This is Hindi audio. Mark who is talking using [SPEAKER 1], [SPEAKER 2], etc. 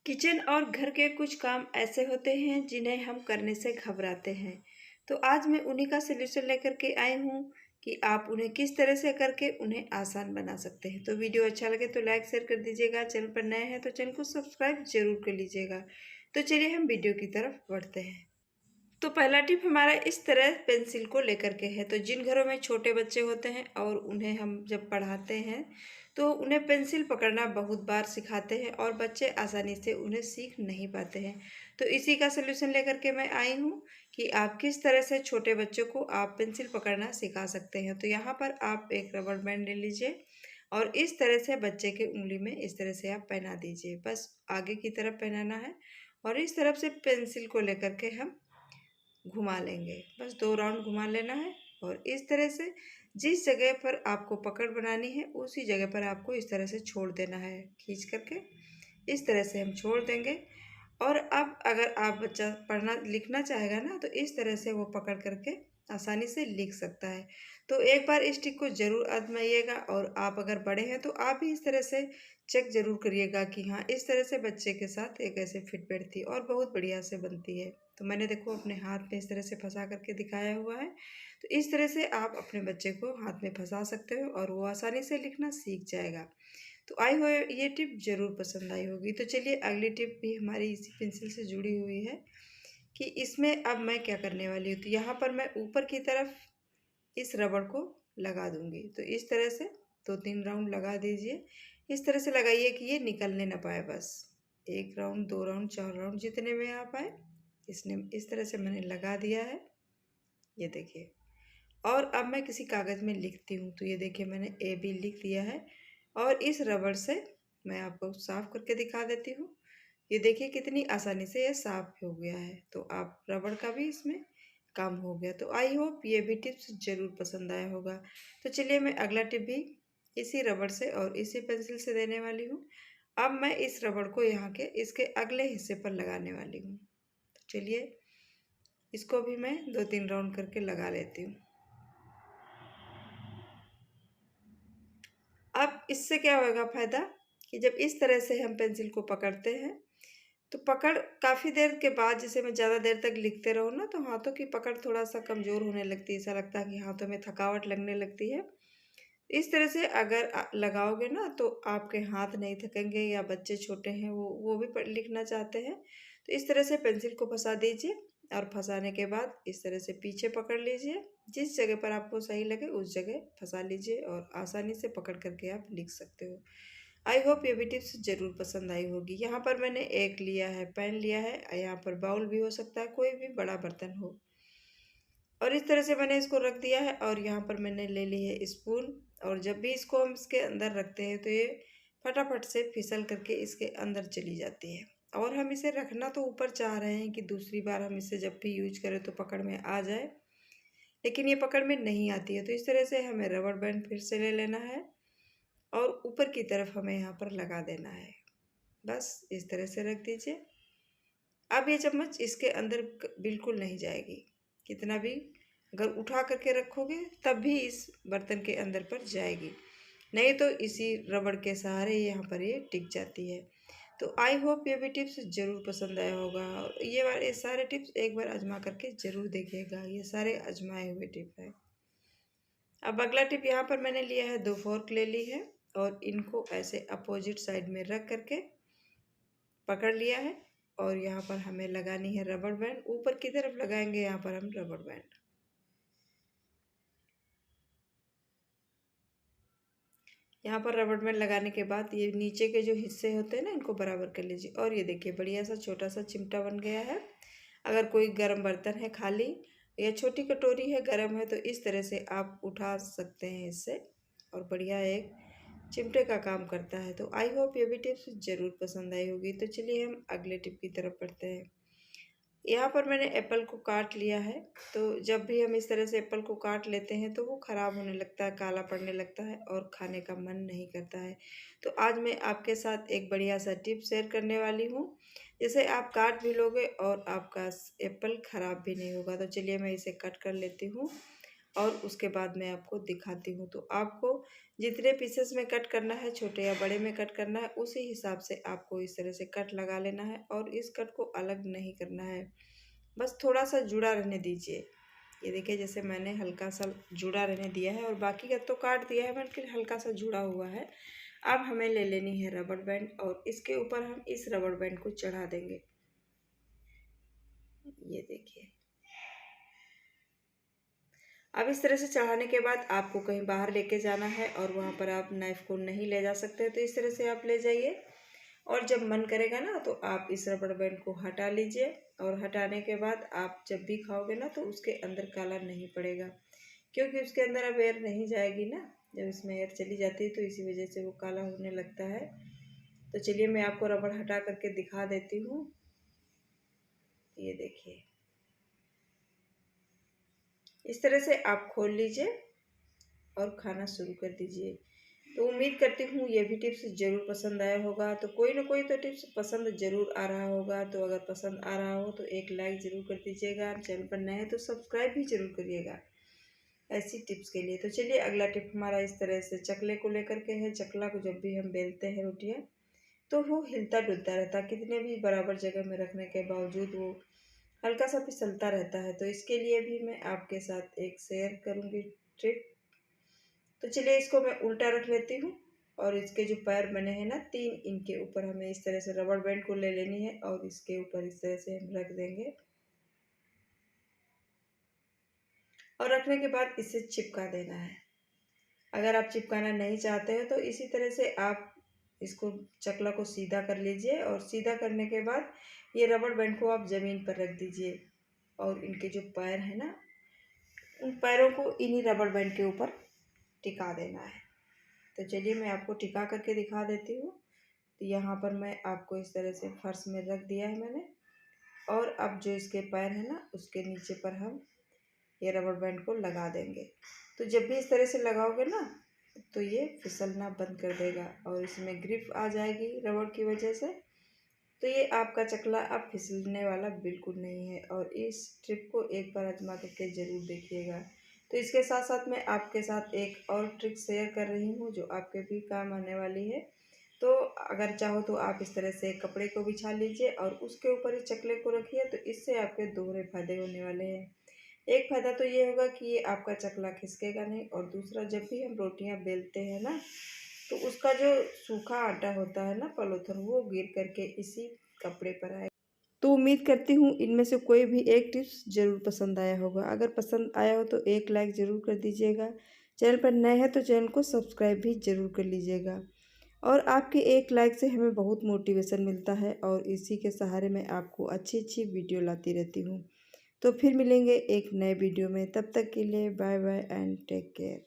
[SPEAKER 1] किचन और घर के कुछ काम ऐसे होते हैं जिन्हें हम करने से घबराते हैं। तो आज मैं उन्हीं का सलूशन लेकर के आई हूँ कि आप उन्हें किस तरह से करके उन्हें आसान बना सकते हैं। तो वीडियो अच्छा लगे तो लाइक शेयर कर दीजिएगा। चैनल पर नए हैं तो चैनल को सब्सक्राइब जरूर कर लीजिएगा। तो चलिए हम वीडियो की तरफ बढ़ते हैं। तो पहला टिप हमारा इस तरह पेंसिल को लेकर के है। तो जिन घरों में छोटे बच्चे होते हैं और उन्हें हम जब पढ़ाते हैं तो उन्हें पेंसिल पकड़ना बहुत बार सिखाते हैं और बच्चे आसानी से उन्हें सीख नहीं पाते हैं। तो इसी का सलूशन लेकर के मैं आई हूँ कि आप किस तरह से छोटे बच्चों को आप पेंसिल पकड़ना सिखा सकते हैं। तो यहाँ पर आप एक रबड़ बैंड ले लीजिए और इस तरह से बच्चे के उंगली में इस तरह से आप पहना दीजिए। बस आगे की तरफ पहनाना है और इस तरफ से पेंसिल को लेकर के हम घुमा लेंगे। बस 2 राउंड घुमा लेना है और इस तरह से जिस जगह पर आपको पकड़ बनानी है उसी जगह पर आपको इस तरह से छोड़ देना है। खींच करके इस तरह से हम छोड़ देंगे। और अब अगर आप बच्चा पढ़ना लिखना चाहेगा ना तो इस तरह से वो पकड़ करके आसानी से लिख सकता है। तो एक बार इस ट्रिक को ज़रूर आजमाइएगा और आप अगर बड़े हैं तो आप भी इस तरह से चेक ज़रूर करिएगा कि हाँ, इस तरह से बच्चे के साथ एक ऐसे फिट बैठती है और बहुत बढ़िया से बनती है। तो मैंने देखो अपने हाथ में इस तरह से फंसा करके दिखाया हुआ है। तो इस तरह से आप अपने बच्चे को हाथ में फंसा सकते हो और वो आसानी से लिखना सीख जाएगा। तो आई हो ये टिप ज़रूर पसंद आई होगी। तो चलिए अगली टिप भी हमारी इसी पेंसिल से जुड़ी हुई है कि इसमें अब मैं क्या करने वाली हूँ। तो यहाँ पर मैं ऊपर की तरफ इस रबड़ को लगा दूंगी। तो इस तरह से 2-3 राउंड लगा दीजिए। इस तरह से लगाइए कि ये निकलने ना पाए। बस 1 राउंड, 2 राउंड, 4 राउंड जितने में आ पाए इसने इस तरह से मैंने लगा दिया है। ये देखिए। और अब मैं किसी कागज़ में लिखती हूँ। तो ये देखिए मैंने ए बी लिख दिया है और इस रबड़ से मैं आपको साफ करके दिखा देती हूँ। ये देखिए कितनी आसानी से ये साफ हो गया है। तो आप रबड़ का भी इसमें काम हो गया। तो आई होप ये भी टिप्स ज़रूर पसंद आया होगा। तो चलिए मैं अगला टिप भी इसी रबड़ से और इसी पेंसिल से देने वाली हूँ। अब मैं इस रबड़ को यहाँ के इसके अगले हिस्से पर लगाने वाली हूँ। तो चलिए इसको भी मैं 2-3 राउंड करके लगा लेती हूँ। अब इससे क्या होगा फ़ायदा कि जब इस तरह से हम पेंसिल को पकड़ते हैं तो पकड़ काफ़ी देर के बाद जैसे मैं ज़्यादा देर तक लिखते रहूँ ना तो हाथों की पकड़ थोड़ा सा कमज़ोर होने लगती है। ऐसा लगता है कि हाथों में थकावट लगने लगती है। इस तरह से अगर लगाओगे ना तो आपके हाथ नहीं थकेंगे या बच्चे छोटे हैं वो भी लिखना चाहते हैं। तो इस तरह से पेंसिल को फंसा दीजिए और फंसाने के बाद इस तरह से पीछे पकड़ लीजिए। जिस जगह पर आपको सही लगे उस जगह फंसा लीजिए और आसानी से पकड़ करके आप लिख सकते हो। आई होप ये भी टिप्स ज़रूर पसंद आई होगी। यहाँ पर मैंने एक लिया है, पेन लिया है, यहाँ पर बाउल भी हो सकता है, कोई भी बड़ा बर्तन हो। और इस तरह से मैंने इसको रख दिया है और यहाँ पर मैंने ले ली है स्पून। और जब भी इसको हम इसके अंदर रखते हैं तो ये फटाफट से फिसल करके इसके अंदर चली जाती है। और हम इसे रखना तो ऊपर चाह रहे हैं कि दूसरी बार हम इसे जब भी यूज करें तो पकड़ में आ जाए, लेकिन ये पकड़ में नहीं आती है। तो इस तरह से हमें रबड़ बैंड फिर से ले लेना है और ऊपर की तरफ हमें यहाँ पर लगा देना है। बस इस तरह से रख दीजिए। अब ये चम्मच इसके अंदर बिल्कुल नहीं जाएगी। कितना भी अगर उठा करके रखोगे तब भी इस बर्तन के अंदर पर जाएगी, नहीं तो इसी रबड़ के सहारे यहाँ पर ये टिक जाती है। तो आई होप ये भी टिप्स ज़रूर पसंद आया होगा और ये वाले सारे टिप्स एक बार आजमा करके ज़रूर देखिएगा। ये सारे आजमाए हुए टिप हैं। अब अगला टिप यहाँ पर मैंने लिया है, 2 फोर्क ले ली है और इनको ऐसे अपोजिट साइड में रख करके पकड़ लिया है। और यहाँ पर हमें लगानी है रबड़ बैंड। ऊपर की तरफ लगाएंगे यहाँ पर हम रबड़ बैंड। यहाँ पर रबड़ बैंड लगाने के बाद ये नीचे के जो हिस्से होते हैं ना इनको बराबर कर लीजिए। और ये देखिए बढ़िया सा छोटा सा चिमटा बन गया है। अगर कोई गर्म बर्तन है खाली या छोटी कटोरी है गर्म है तो इस तरह से आप उठा सकते हैं इससे और बढ़िया एक चिमटे का काम करता है। तो आई होप ये भी टिप्स ज़रूर पसंद आई होगी। तो चलिए हम अगले टिप की तरफ बढ़ते हैं। यहाँ पर मैंने एप्पल को काट लिया है। तो जब भी हम इस तरह से एप्पल को काट लेते हैं तो वो ख़राब होने लगता है, काला पड़ने लगता है और खाने का मन नहीं करता है। तो आज मैं आपके साथ एक बढ़िया सा टिप शेयर करने वाली हूँ, जिसे आप काट भी लोगे और आपका एप्पल ख़राब भी नहीं होगा। तो चलिए मैं इसे कट कर लेती हूँ। और उसके बाद मैं आपको दिखाती हूँ। तो आपको जितने पीसेस में कट करना है, छोटे या बड़े में कट करना है, उसी हिसाब से आपको इस तरह से कट लगा लेना है और इस कट को अलग नहीं करना है, बस थोड़ा सा जुड़ा रहने दीजिए। ये देखिए जैसे मैंने हल्का सा जुड़ा रहने दिया है और बाकी का तो काट दिया है मैंने, हल्का सा जुड़ा हुआ है। अब हमें ले लेनी है रबड़ बैंड और इसके ऊपर हम इस रबड़ बैंड को चढ़ा देंगे। ये देखिए, अब इस तरह से चढ़ाने के बाद आपको कहीं बाहर लेके जाना है और वहाँ पर आप नाइफ को नहीं ले जा सकते, तो इस तरह से आप ले जाइए और जब मन करेगा ना तो आप इस रबड़ बैंड को हटा लीजिए और हटाने के बाद आप जब भी खाओगे ना तो उसके अंदर काला नहीं पड़ेगा, क्योंकि उसके अंदर अब एयर नहीं जाएगी ना। जब इसमें एयर चली जाती है तो इसी वजह से वो काला होने लगता है। तो चलिए मैं आपको रबड़ हटा करके दिखा देती हूँ। ये देखिए, इस तरह से आप खोल लीजिए और खाना शुरू कर दीजिए। तो उम्मीद करती हूँ ये भी टिप्स ज़रूर पसंद आया होगा। तो कोई ना कोई तो टिप्स पसंद ज़रूर आ रहा होगा। तो अगर पसंद आ रहा हो तो एक लाइक ज़रूर कर दीजिएगा। चैनल पर नए हैं तो सब्सक्राइब भी ज़रूर करिएगा ऐसी टिप्स के लिए। तो चलिए अगला टिप हमारा इस तरह से चकले को लेकर के है। चकला को जब भी हम बेलते हैं रोटियाँ, तो वो हिलता डुलता रहता है, कितने भी बराबर जगह में रखने के बावजूद वो हल्का सा फिसलता रहता है। तो इसके लिए भी मैं आपके साथ एक शेयर करूँगी ट्रिक। तो चलिए इसको मैं उल्टा रख लेती हूँ और इसके जो पैर बने हैं ना 3, इनके ऊपर हमें इस तरह से रबड़ बैंड को ले लेनी है और इसके ऊपर इस तरह से हम रख देंगे और रखने के बाद इसे चिपका देना है। अगर आप चिपकाना नहीं चाहते हो तो इसी तरह से आप इसको चकला को सीधा कर लीजिए और सीधा करने के बाद ये रबड़ बैंड को आप ज़मीन पर रख दीजिए और इनके जो पैर हैं ना, उन पैरों को इन्हीं रबड़ बैंड के ऊपर टिका देना है। तो चलिए मैं आपको टिका करके दिखा देती हूँ। तो यहाँ पर मैं आपको इस तरह से फर्श में रख दिया है मैंने और अब जो इसके पैर है ना उसके नीचे पर हम ये रबड़ बैंड को लगा देंगे। तो जब भी इस तरह से लगाओगे ना तो ये फिसलना बंद कर देगा और इसमें ग्रिप आ जाएगी रबड़ की वजह से। तो ये आपका चकला अब फिसलने वाला बिल्कुल नहीं है और इस ट्रिक को एक बार आजमा करके ज़रूर देखिएगा। तो इसके साथ साथ मैं आपके साथ एक और ट्रिक शेयर कर रही हूँ जो आपके भी काम आने वाली है। तो अगर चाहो तो आप इस तरह से कपड़े को बिछा लीजिए और उसके ऊपर इस चकले को रखिए, तो इससे आपके दोहरे फायदे होने वाले हैं। एक फ़ायदा तो ये होगा कि ये आपका चकला खिसकेगा नहीं और दूसरा जब भी हम रोटियां बेलते हैं ना तो उसका जो सूखा आटा होता है ना पॉलीथिन, वो गिर करके इसी कपड़े पर आए। तो उम्मीद करती हूँ इनमें से कोई भी एक टिप्स ज़रूर पसंद आया होगा। अगर पसंद आया हो तो एक लाइक ज़रूर कर दीजिएगा। चैनल पर नए हैं तो चैनल को सब्सक्राइब भी ज़रूर कर लीजिएगा और आपके एक लाइक से हमें बहुत मोटिवेशन मिलता है और इसी के सहारे मैं आपको अच्छी अच्छी वीडियो लाती रहती हूँ। तो फिर मिलेंगे एक नए वीडियो में, तब तक के लिए bye bye and take care.